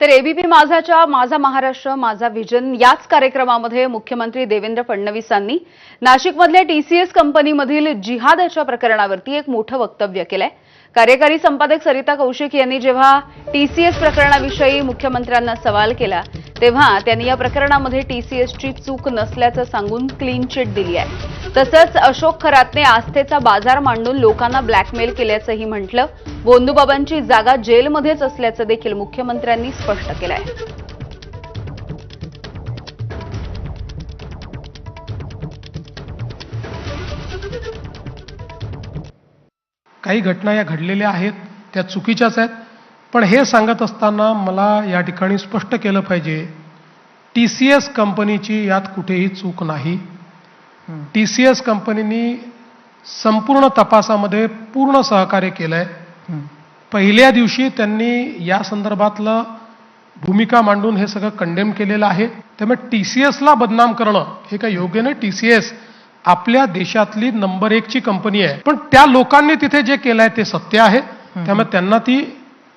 तर एबीपी माझाच्या माझा महाराष्ट्र माझा विजन याच कार्यक्रमामध्ये मुख्यमंत्री देवेंद्र फडणवीसांनी नाशिकमधल्या टीसीएस कंपनीमधील जिहादाच्या प्रकरणावरती एक मोठं वक्तव्य केलंय। कार्यकारी संपादक सरिता कौशिक यांनी जेव्हा टीसीएस प्रकरणाविषयी मुख्यमंत्र्यांना सवाल केला तेव्हा त्यांनी या प्रकरणामध्ये टीसीएसची चूक नसल्याचं सांगून क्लीन चिट दिली आहे। तसंच अशोक खरातने आस्थेचा बाजार मांडून लोकांना ब्लॅकमेल केल्याचंही म्हटलं। भोंदूबाबांची जागा जेलमध्येच असल्याचं देखील मुख्यमंत्र्यांनी स्पष्ट केलं आहे। काही घटना या घडलेल्या आहेत त्या चुकीच्याच आहेत, पण हे सांगत असताना मला या ठिकाणी स्पष्ट केलं पाहिजे टीसीएस कंपनीची यात कुठेही चूक नाही। टीसीएस कंपनीनी संपूर्ण तपासामध्ये पूर्ण सहकार्य केलंय। पहिल्या दिवशी त्यांनी या संदर्भातलं भूमिका मांडून हे सगळं कंडेम केलेलं आहे। त्यामुळे टीसीएसला बदनाम करणं हे काही योग्य नाही। टीसीएस आपल्या देशातली नंबर 1 ची कंपनी आहे, पण त्या लोकांनी तिथे जे केलंय ते सत्य आहे। त्यामुळे त्यांना ती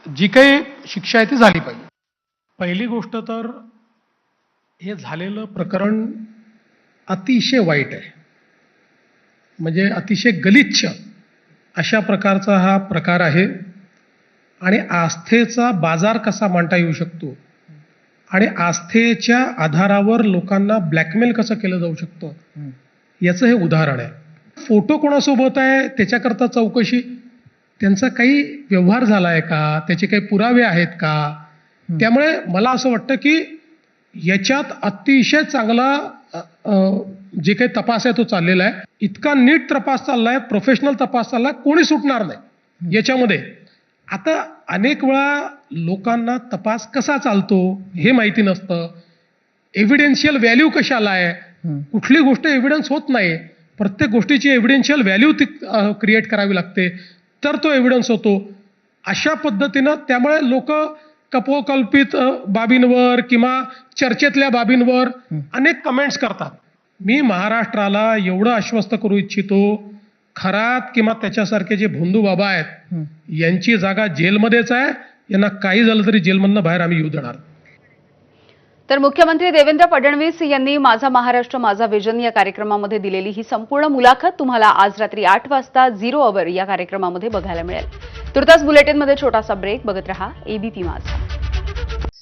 जी काही शिक्षा आहे ती झाली पाहिजे। पहिली गोष्ट तर हे झालेलं प्रकरण अतिशय वाईट आहे, म्हणजे अतिशय गलिच्छ अशा प्रकारचा हा प्रकार आहे। आणि आस्थेचा बाजार कसा मांडता येऊ शकतो आणि आस्थेच्या आधारावर लोकांना ब्लॅकमेल कसं केलं जाऊ शकतं याचं हे उदाहरण आहे। फोटो कोणासोबत आहे त्याच्याकरता चौकशी, त्यांचा काही व्यवहार झालाय का, त्याचे काही पुरावे आहेत का। त्यामुळे मला असं वाटतं की याच्यात अतिशय चांगला जे काही तपास आहे तो चाललेला आहे। इतका नीट तपास चाललाय, प्रोफेशनल तपास चाललाय, कोणी सुटणार नाही याच्यामध्ये। आता अनेक वेळा लोकांना तपास कसा चालतो हे माहिती नसतं, एव्हिडेन्शियल व्हॅल्यू कशाला आहे, कुठली गोष्ट एव्हिडन्स होत नाही, प्रत्येक गोष्टीची एव्हिडेन्शियल व्हॅल्यू क्रिएट करावी लागते तर तो एव्हिडन्स होतो अशा पद्धतीनं। त्यामुळे लोक कपोकल्पित बाबींवर किंवा चर्चेतल्या बाबींवर अनेक कमेंट्स करतात। मी महाराष्ट्राला एवढं आश्वस्त करू इच्छितो, खरात किंवा त्याच्यासारखे जे भोंदूबाबा आहेत यांची जागा जेलमध्येच आहे। यांना काही झालं तरी जेलमधनं बाहेर आम्ही येऊ देणार। तर मुख्यमंत्री देवेंद्र फडणवीस यांनी माझा महाराष्ट्र माझा विजन या कार्यक्रमामध्ये दिलेली ही संपूर्ण मुलाखत तुम्हाला आज रात्री 8 वाजता 0 अवर या कार्यक्रमामध्ये बघायला मिळेल। तुर्तास बुलेटिनमध्ये छोटासा ब्रेक, बघत रहा एबीपी माझा।